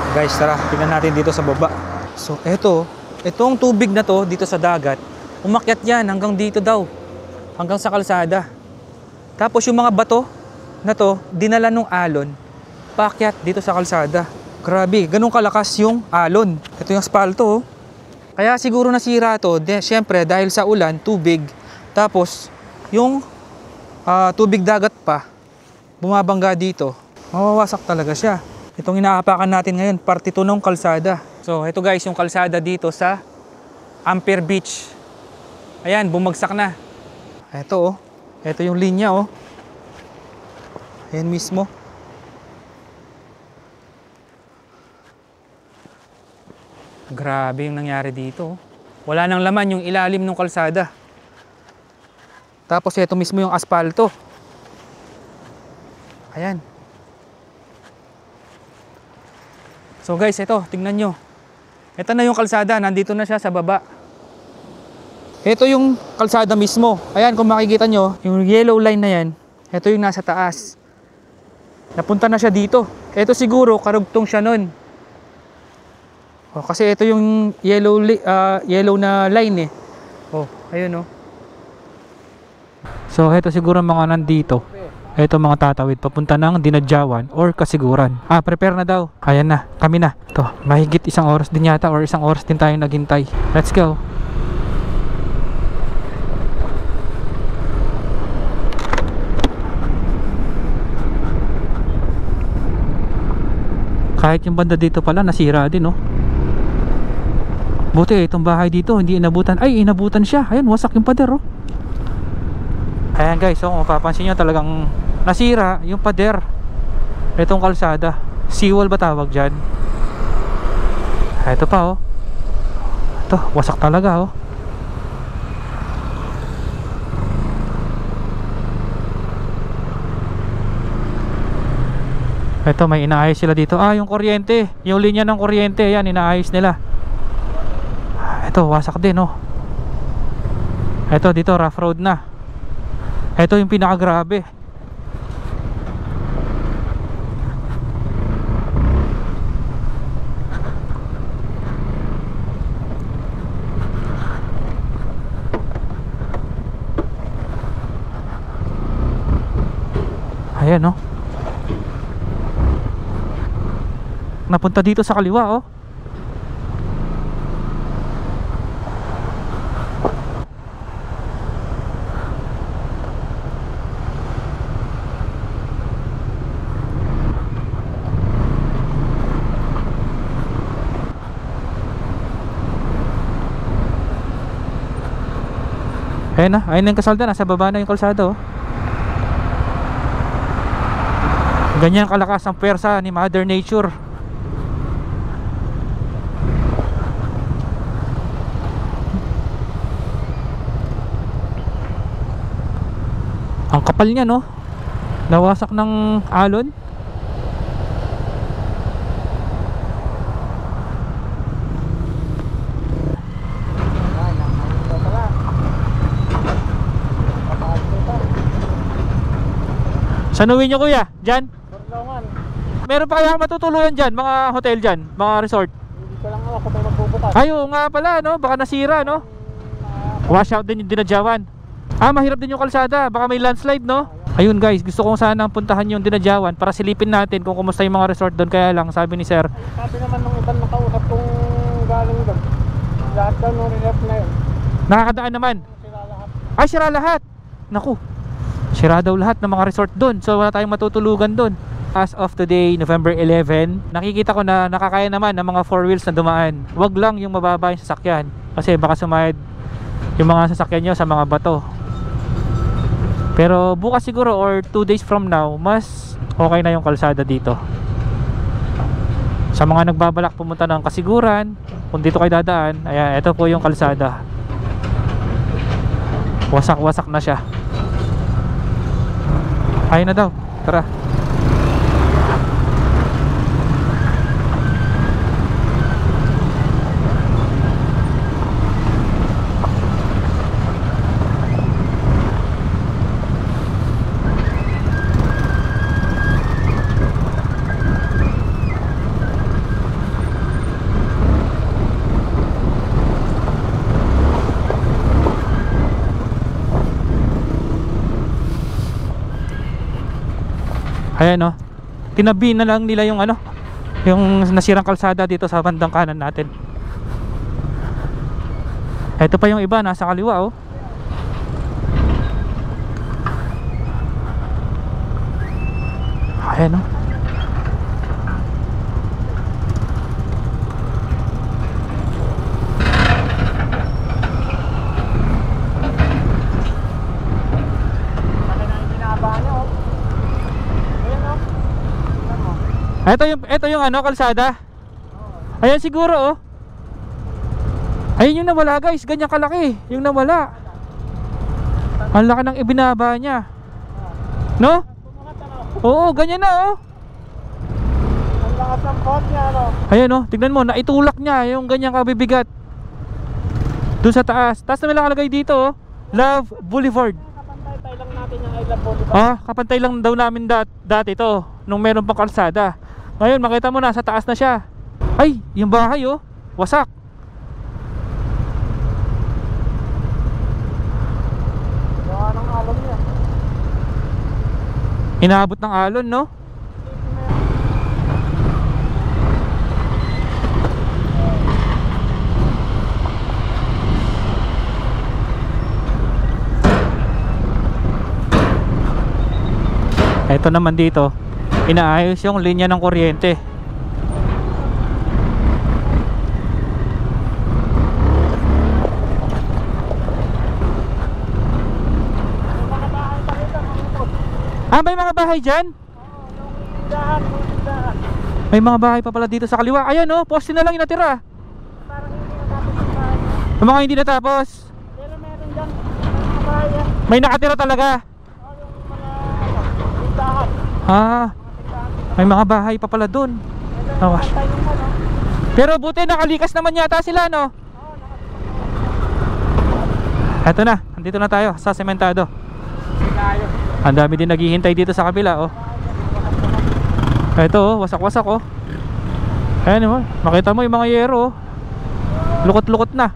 Guys, tara, tingnan natin dito sa baba. So, itong tubig na to dito sa dagat, umakyat yan hanggang dito daw. Hanggang sa kalsada. Tapos yung mga bato na to, dinala nung alon, paakyat dito sa kalsada. Grabe, ganun kalakas yung alon. Ito yung asfalto, oh. Kaya siguro nasira to, syempre dahil sa ulan, tubig. Tapos, yung tubig dagat pa, bumabangga dito. Mawawasak talaga siya. Itong inaapakan natin ngayon, parte ito ng kalsada. So, ito guys, yung kalsada dito sa Ampere Beach. Ayan, bumagsak na. Ito, oh. Ito yung linya, oh. Ayan mismo. Grabe yung nangyari dito, oh. Wala nang laman yung ilalim ng kalsada. Tapos, ito mismo yung asfalto. Ayan. So guys, ito, tingnan nyo. Ito na yung kalsada, nandito na siya sa baba. Ito yung kalsada mismo. Ayan, kung makikita nyo, yung yellow line na yan, ito yung nasa taas. Napunta na siya dito. Ito siguro, karugtong siya nun. Oh, kasi ito yung yellow na line eh. Oh, ayun oh. So, ito siguro mga nandito. Ito mga tatawid papunta ng Dinadjawan or Kasiguran. Prepare na daw. Ayan na, kami na. Ito, mahigit 1 oras din yata or 1 oras din tayo naghintay. Let's go. Kahit yung banda dito pala nasira din, oh. Buti itong bahay dito hindi inabutan. Ay, inabutan siya. Ayan, wasak yung pader, oh. Ayan guys, so kung mapapansin nyo talagang nasira yung pader. Itong kalsada, seawall ba tawag dyan? Ito pa, oh. Ito, wasak talaga, oh. Ito, may inaayos sila dito. Yung kuryente, yung linya ng kuryente, yan, inaayos nila. Ito, wasak din, oh. Ito, dito, rough road na. Ito yung pinakagrabe. Ayan, oh. Napunta dito sa kaliwa, oh. Ayan na, ayun na yung kasalda, nasa baba na yung kalsada, oh. Ganyan kalakas ang pwersa ni Mother Nature. Ang kapal niya, no? Nawasak ng alon. Sanuhin nyo kuya, dyan? Meron pa kaya matutuluyan dyan, mga hotel dyan, mga resort? Hindi ko lang ako may magbubukas. Ayaw nga pala, no? Baka nasira, no? Wash out din yung Dinadjawan. Mahirap din yung kalsada, baka may landslide, no? Ayun guys, gusto kong sanang puntahan yung Dinadjawan para silipin natin kung kumusta yung mga resort doon. Kaya lang, sabi ni sir, Sabi naman nung ibang nakausap kong galing doon, lahat daw nung resort na yun, nakakadaan naman. sila lahat. Ay, sira lahat. Naku, sira daw lahat ng mga resort doon. So wala tayong matutulugan doon. As of today, November 11, nakikita ko na nakakaya naman ng mga 4 wheels na dumaan. Wag lang yung mababa yung sasakyan, kasi baka sumayad yung mga sasakyan nyo sa mga bato. Pero bukas siguro or 2 days from now, mas okay na yung kalsada dito. Sa mga nagbabalak pumunta ng Kasiguran, kung dito kayo dadaan, ayan, ito po yung kalsada. Wasak-wasak na siya. Ayun na daw, tara. Ayan, oh. Tinabi na lang nila yung ano, yung nasirang kalsada dito sa bandang kanan natin. Ito pa yung iba nasa kaliwa, oh. Ayan, oh. Ito yung ano, kalsada. Ayan siguro, oh. Ayun yung nawala, guys. Ganyan kalaki yung nawala. Ang laki ng ibinaba niya. No? Oo, ganyan na, oh. Ang lakas ng bot niya, ano? Ayan, oh. Tignan mo, naitulak niya yung ganyang kabibigat doon sa taas. Taas na may nakalagay dito, oh. Love Boulevard. Kapantay lang natin yung I Love Boulevard. Ah, kapantay lang daw namin dati to, nung meron pang kalsada. Ngayon makita mo na sa taas na siya. Ay, yung bahay, oh, wasak. Gawa ng alon niya. Inaabot ng alon, no? Ito naman dito, inaayos yung linya ng kuryente. Ah, may mga bahay dyan? May mga bahay pa pala dito sa kaliwa. Ayan, oh, poste na lang yung natira. Yung mga hindi natapos. Pero meron dyan, mga bahay yan. May nakatira talaga. Ah, may mga bahay pa pala dun. Pero buti nakalikas naman yata sila, no? Eto na, andito na tayo sa sementado. Ang dami din naghihintay dito sa kabila, oh. Eto, oh, wasak-wasak, oh. Ayan, oh, makita mo yung mga yero, oh. Lukot-lukot na.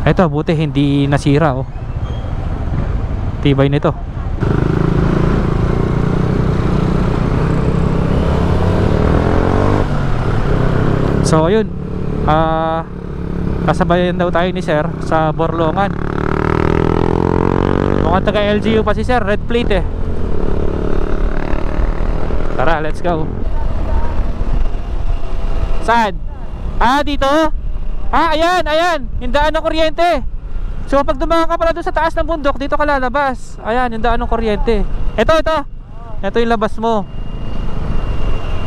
Eto, buti hindi nasira, oh. Tibay nito. So ayun, kasabayan daw tayo ni Sir sa Borlongan. Mukhang taga LGU pa si Sir, red plate eh. Tara, let's go. Saan? Ah, dito? Ah, ayan, ayan, yung daan ng kuryente. So pag dumaan ka pala doon sa taas ng bundok, dito ka lalabas. Ayan, yung daan ng kuryente. Ito. Ito yung labas mo.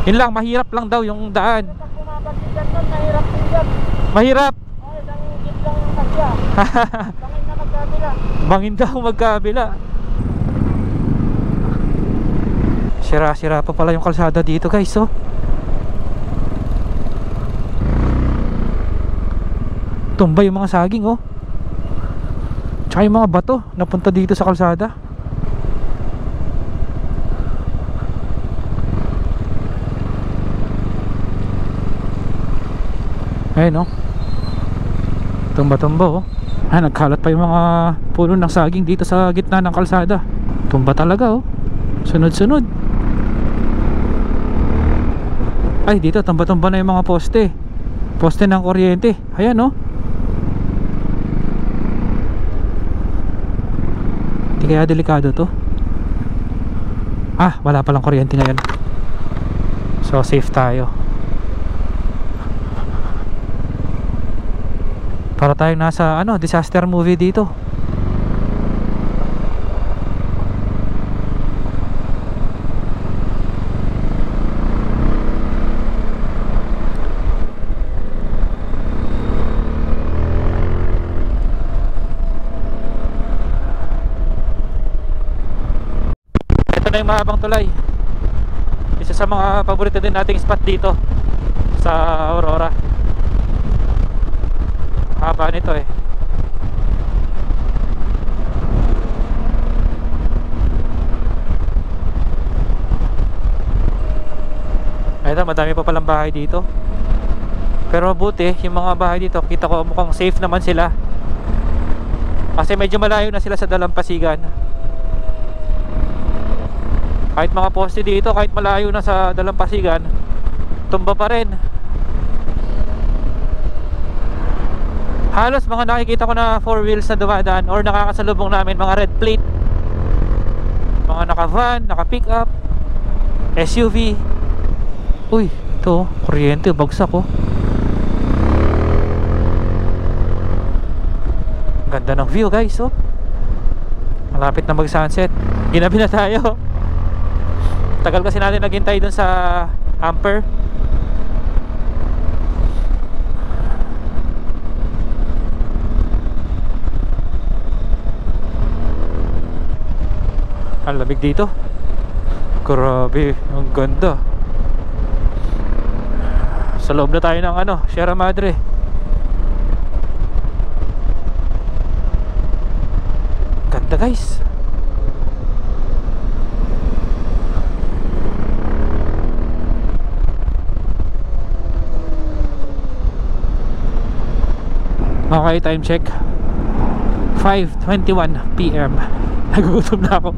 Yun lang, mahirap lang daw yung daan. Mahirap. Bangin daw magkabila. Sira-sira pa pala yung kalsada dito, guys, oh. Tumbay yung mga saging, oh. Tsaka yung mga bato napunta dito sa kalsada. Ayun, oh. Tumba-tumba, oh. Ah, nagkalat pa yung mga puno ng saging dito sa gitna ng kalsada. Tumba talaga, oh. Sunod-sunod. Ay, dito tumba-tumba na yung mga poste. Poste ng kuryente. Ayan, oh. Hindi kaya delikado to? Ah, wala palang kuryente ngayon. So safe tayo. Para tayong nasa ano, disaster movie dito. na yung mahabang tulay. Isa sa mga paborito din nating spot dito sa Aurora. Haba nito eh. Ito, madami pa palang bahay dito. Pero mabuti, yung mga bahay dito, kita ko mukhang safe naman sila. Kasi medyo malayo na sila sa dalampasigan. Kahit mga poste dito, kahit malayo na sa dalampasigan, tumba pa rin. Halos mga nakikita ko na 4 wheels na dumadaan or nakakasalubong namin, mga red plate, mga naka-van, naka-pick up, SUV. Uy, ito, kuryente, bagsak oh. Ganda ng view guys oh. Malapit na mag sunset. Ginabi na tayo. Tagal kasi natin naghintay dun sa Ampere. Ang lamig dito. Grabe, ang ganda. Sa loob na tayo ng Sierra Madre. Ganda guys. Okay, time check 5:21 PM. Nagugutom na ako.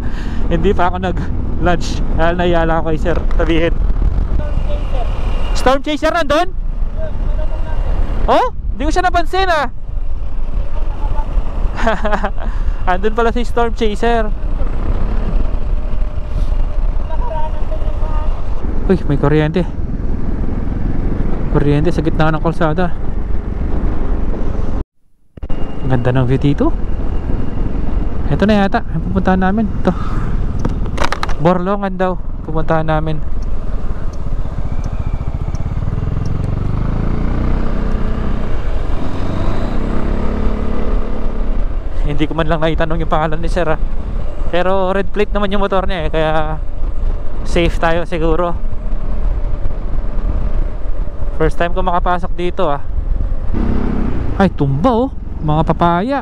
Hindi pa ako nag-lunch. Nayala ako kay sir sabihin. Storm Chaser nandun? Oh? Hindi ko siya napansin ah. Andun pala si Storm Chaser. Uy, may kuryente. Kuryente sa gitna ng kalsada. Ang ganda ng view dito. Ito na yata ang pupuntahan namin. Ito, Borlongan daw pupuntahan namin. Hindi ko man lang naitanong yung pangalan ni sir pero red plate naman yung motor niya kaya safe tayo siguro. First time ko makapasok dito Ay, tumba oh, mga papaya.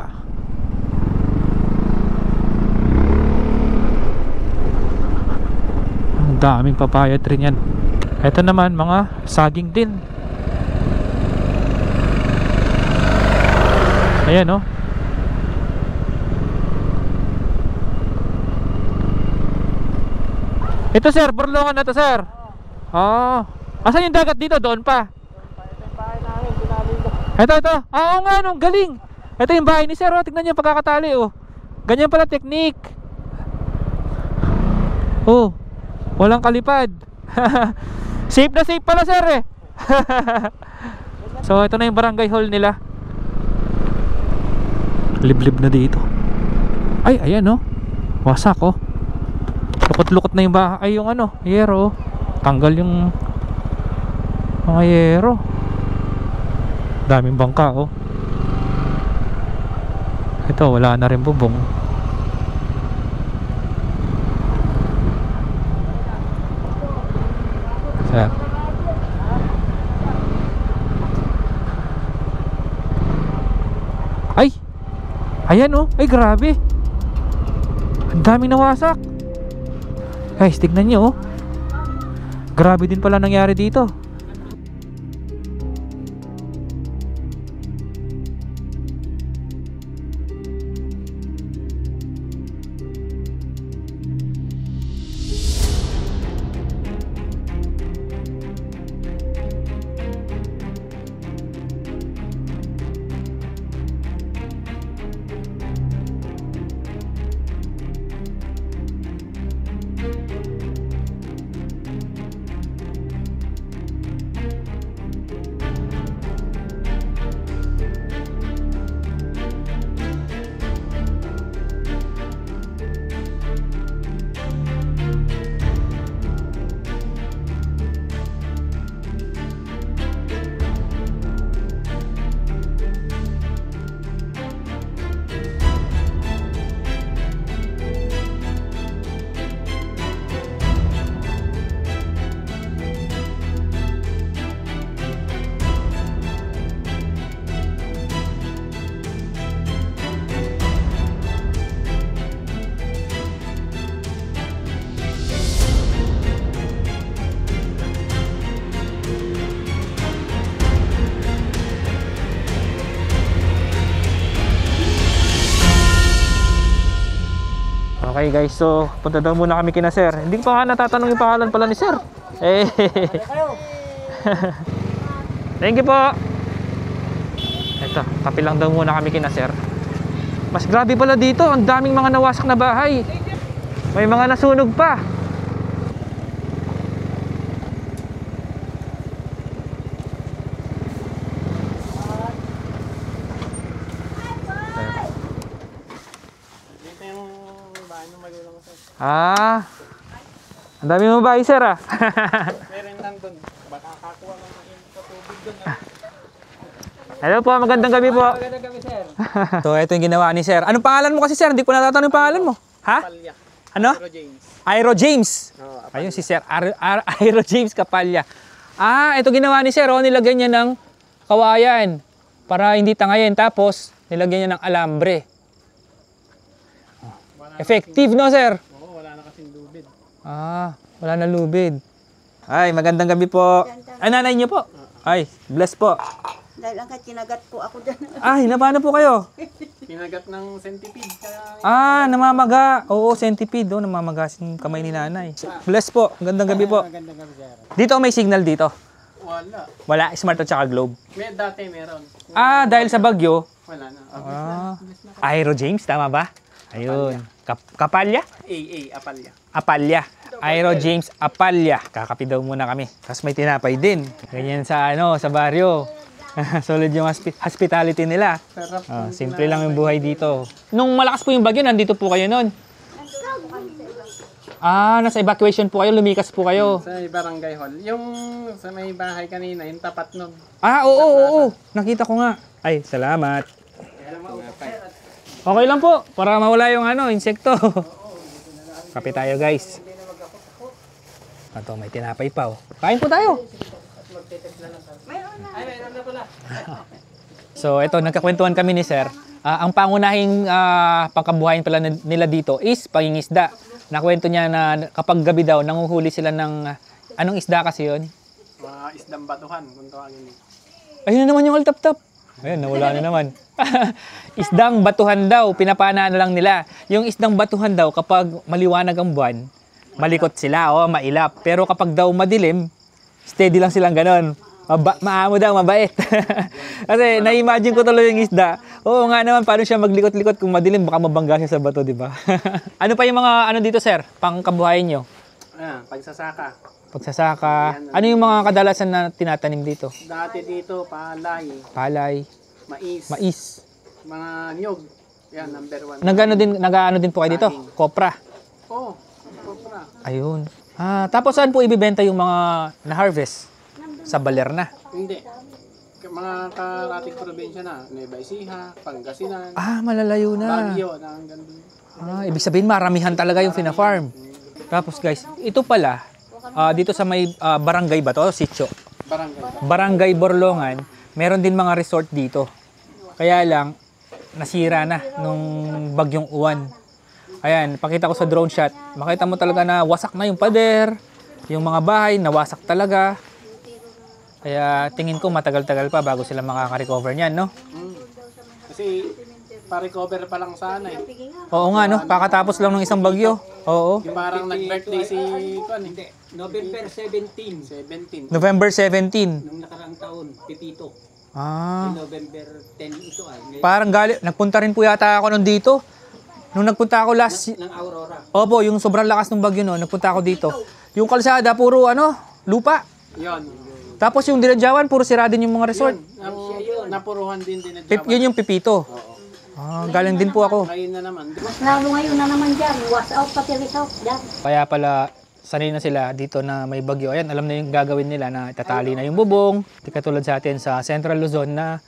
Ang daming papaya tree yan. Ito naman mga saging din. Ayan oh. Ito sir, Borlongan na to sir. Oh. Asan yung dagat dito? Doon pa. Ito. Oo nga, nung galing. Ito yung bahay ni sir. Tignan niyo pagkakatali oh. Ganyan pala technique. Oh. Walang kalipad. Safe na safe pala sir So ito na yung barangay hall nila. Liblib na dito. Ay, ayan oh. Wasak oh. Lukot-lukot na yung bahay, yung yero. Tanggal yung mga yero. Daming bangka oh. Ito, wala na rin bubong. Sir. Ay! Ayan oh, ay grabe. Ang daming nawasak. Guys, tignan nyo oh. Grabe din pala nangyari dito. Okay guys, so punta daw muna kami kina sir. Hindi ko pa nga natatanong yung pangalan pala ni sir. Eh. Thank you po. Ito, kape lang daw muna kami kina sir. Mas grabe pala dito, ang daming mga nawasak na bahay. May mga nasunog pa. Ah, ang dami mo ba, sir ah? Meron lang doon. Baka kakuha lang ng tubig doon. Hello po, magandang gabi po. Magandang gabi, sir. So, ito yung ginawa ni sir. Anong pangalan mo kasi, sir? Hindi ko natatanong yung pangalan mo. Ha? Kapalya. Ano? Pero James. Aero James. Oo, Ayun si sir. Aero James Kapalya. Ah, ito ginawa ni sir. Oh, nilagyan niya ng kawayan para hindi tangayin. Tapos, nilagyan niya ng alambre. Effective, no, sir? Oo, wala na kasing lubid. Ah, wala na lubid. Ay, magandang gabi po. Ay, nanay niyo po. Ay, bless po. Dahil ang kinagat ko ako dyan. Ay, paano po kayo? Kinagat ng centipede. Kaya... Ah, namamaga. Oo, centipede. Oh, namamaga yung kamay ni nanay. Bless po. Magandang gabi po. Magandang gabi, sir. Dito may signal dito. Wala. Wala, smart at saka globe. Dati meron. Ah, dahil sa bagyo. Wala na. Aero James, tama ba? Ayun. Kapalya? Apalya. Apalya. Aero James Apalya. Kakapi daw muna kami. Tapos may tinapay din. Ganyan sa sa baryo. Solid yung hospitality nila. Simple lang yung buhay dito. Nung malakas po yung bagyo, nandito po kayo noon. Ah, nasa evacuation po kayo, lumikas po kayo. Sa barangay hall. Yung sa may bahay kanina, yung tapat nun. Ah, oo. Nakita ko nga. Ay, salamat. Okay lang po, para mawala yung insekto. Kape tayo, guys. Ito, may tinapay pa. Oh. Kain po tayo. So, ito, nagkakwentuhan kami ni sir. Ang pangunahing pangkabuhayan pala nila dito is pangingisda. Nakwento niya na kapag gabi daw, nanguhuli sila ng... anong isda kasi yun? Mga isdang batuhan, kung tawagin. Ayun na naman yung altap-tap. Ayun, nawala na naman. Isdang batuhan daw, pinapana na lang nila. Yung isdang batuhan daw, kapag maliwanag ang buwan, malikot sila, mailap. Pero kapag daw madilim, steady lang silang ganon. Maamo daw, mabait. Kasi na-imagine ko tuloy yung isda. Oo nga naman, paano siya maglikot-likot kung madilim, baka mabangga siya sa bato, di ba? Ano pa yung mga dito, sir? Pangkabuhayan nyo? Pagsasaka. Pagsasaka. Ano yung mga kadalasan na tinatanim dito? Dati dito, palay. Palay. Mais. Mga nyog. Yan, number 1. Nag-ano din po kayo dito? Kopra. Oo, kopra. Ayun. Tapos saan po ibibenta yung mga na-harvest? Sa Baler na? Hindi. Mga karating probinsya na. Nueva Ecija, Pangasinan. Malalayo na. Baguio na hanggang doon. Ibig sabihin maramihan talaga yung fina-farm. Tapos guys, ito pala, dito sa may barangay ba to? Sitio. Barangay Borlongan, meron din mga resort dito. Kaya lang, nasira na nung bagyong uwan. Ayan, pakita ko sa drone shot. Makita mo talaga na wasak na yung pader. Yung mga bahay, nawasak talaga. Kaya tingin ko matagal-tagal pa bago sila makaka-recover niyan, no? Kasi pa-recover pa lang sana eh. Oo nga, no? Pakatapos lang ng isang bagyo. Oo. Yung parang nag-birthday si November 17. November 17. Nung nakaraang taon, Pipito. November 10 ito ay. Parang nagpunta rin po yata ako nun dito. Nung nagpunta ako ng Aurora. Opo, yung sobrang lakas ng bagyo no, nagpunta ako dito. Yung kalsada, puro lupa. Yun. Tapos yung dinadyawan, puro sira din yung mga resort. Napuruhan din Yun yung Pipito. Galing din po ako. Ngayon na naman. Mas lalo ngayon na naman dyan. Was out pati resort dyan. Kaya pala, sanay na sila dito na may bagyo. Ayan, alam na yung gagawin nila na itatali na yung bubong. Di katulad sa atin sa Central Luzon na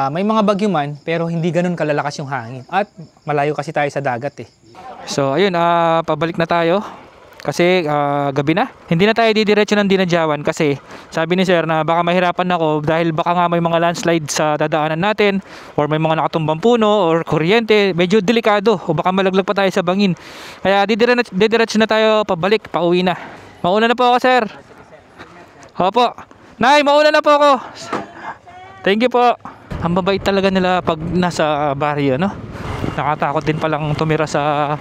may mga bagyo man, pero hindi ganun kalalakas yung hangin. At malayo kasi tayo sa dagat eh. So ayun, pabalik na tayo. Kasi gabi na. Hindi na tayo didiretso ng dinadyawan kasi sabi ni sir na baka mahirapan ako dahil baka nga may mga landslide sa dadaanan natin or may mga nakatumbang puno or kuryente. Medyo delikado o baka malaglag pa tayo sa bangin. Kaya didiretso na tayo pabalik, pauwi na. Mauna na po ako, sir. Opo. Nay, mauna na po ako. Thank you po. Ang babait talaga nila pag nasa baryo, no? Nakatakot din palang tumira sa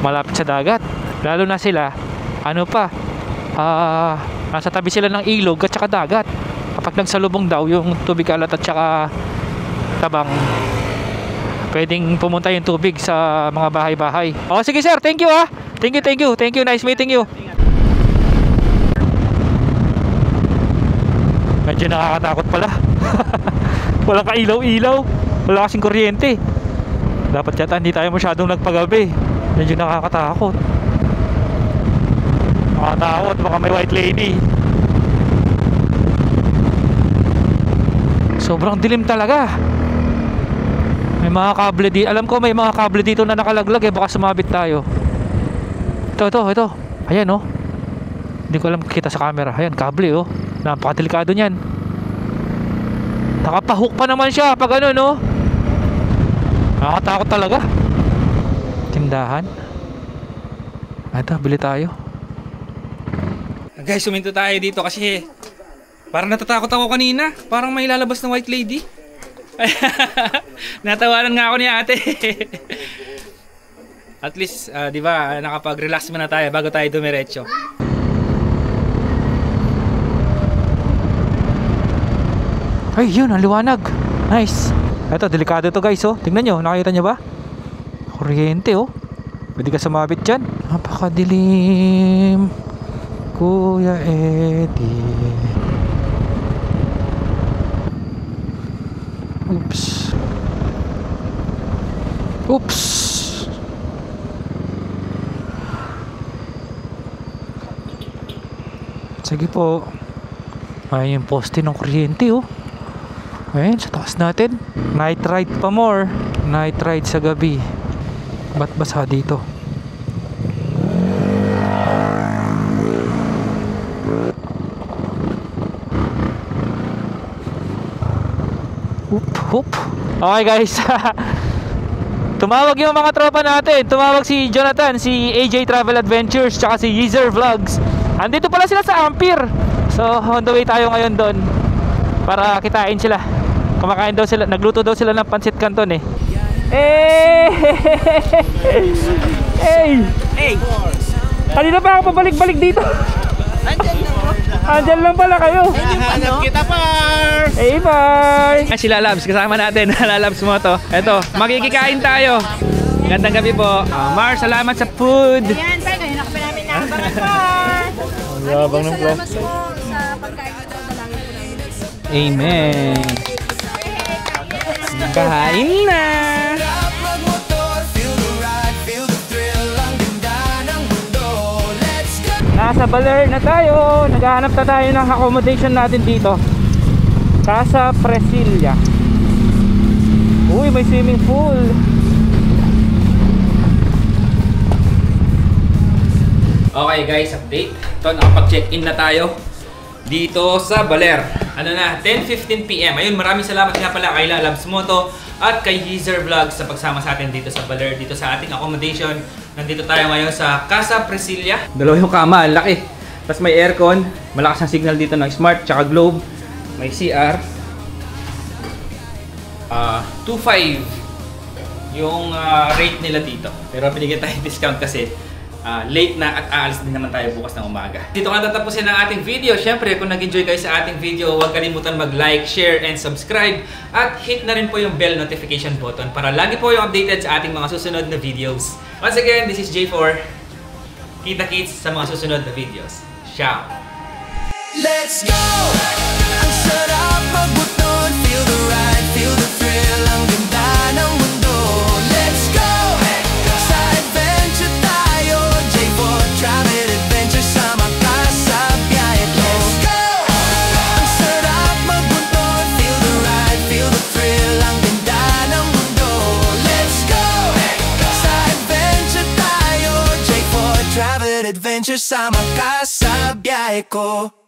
malapit sa dagat. Lalo na sila, ano pa, nasa tabi sila ng ilog at saka dagat. Kapag nagsalubong daw yung tubig alat at saka tabang, pwedeng pumunta yung tubig sa mga bahay-bahay. O sige sir, thank you ha. Thank you, nice meeting you. Medyo nakakatakot pala. Walang kailaw-ilaw, wala kasing kuryente. Dapat yata hindi tayo masyadong nagpagabi. Medyo nakakatakot. Baka may white lady. Sobrang dilim talaga. May mga kable dito. Alam ko may mga kable dito na nakalaglag eh. Baka sumabit tayo. Ito. Ayan oh. Hindi ko alam kita sa camera. Ayan, kable oh. Napakadelikado niyan. Nakapahook pa naman siya pag ano no. Nakakatakot talaga. Tindahan. Ito, bili tayo. Guys, suminto tayo dito kasi parang natatakot ako kanina. Parang may lalabas na white lady. Natawanan nga ako ni ate. At least, di ba, nakapag-relax muna tayo bago tayo dumiretso. Ay, yun, ang liwanag. Nice. Ito, delikado to guys, oh. Tingnan nyo, nakita nyo ba? Kuryente, oh. Pwede ka sumabit dyan. Napakadilim, Kuya Eddie. Oops. Sige po. Ayan yung poste ng kuryente, oh. Ayan, sa taas natin. Night ride pa more. Night ride sa gabi. Ba't basa dito? Hoop. Okay guys. Tumawag yung mga tropa natin. Tumawag si Jonathan, si AJ Travel Adventures, tsaka si Yeezer Vlogs. Andito pala sila sa Ampere. So on the way tayo ngayon doon para kitain sila. Kumakain daw sila, nagluto daw sila ng pancit canton eh. Hey! Kanina pa ako pabalik-balik dito. Andyan lang pala kayo. Hanap kita, par! Hey, bye! Sila Labs, kasama natin. Lalabs mo to. Eto, magkikikain tayo. Gandang gabi po. Mar, salamat sa food. Ayan, tayo. Ngayon ako pa namin nakabangan par. Yabang ng vlog. Salamat po sa pagkain ito. Dalangin po namin. Amen. Kain na! Nasa Baler na tayo. Naghahanap na tayo ng accommodation natin dito. Casa Presilia. Uy, may swimming pool. Okay guys, update. Ito, nakapag-check-in na tayo dito sa Baler. Ano na, 10:15 PM. Ayun, maraming salamat nga pala kay Lalabs Moto at kay Yeezer Vlogs sa pagsama sa atin dito sa Baler, dito sa ating accommodation. Nandito tayo ngayon sa Casa Presilia. Dalawa yung kama, ang laki. Tapos may aircon, malakas ang signal dito ng Smart, tsaka Globe. May CR. 2.5 yung rate nila dito. Pero binigyan tayo discount kasi late na at aalis din naman tayo bukas ng umaga. Dito nga tatapusin ang ating video. Syempre, kung nag-enjoy kayo sa ating video, huwag kalimutan mag-like, share, and subscribe. At hit na rin po yung bell notification button para lagi po yung updated sa ating mga susunod na videos. Once again, this is J4. Kita-kits sa mga susunod na videos. Ciao! Let's go! Ang sarap magbuton, feel the ride, feel the thrill, ang ganda ng mundo. Let's go! Sa adventure tayo, J4 Travel Adventure, sama ka sa biyahe ko. Let's go! Ang sarap magbuton, feel the ride, feel the thrill, ang ganda ng mundo. Let's go! Sa adventure tayo, J4 Travel Adventure, sama ka sa biyahe ko.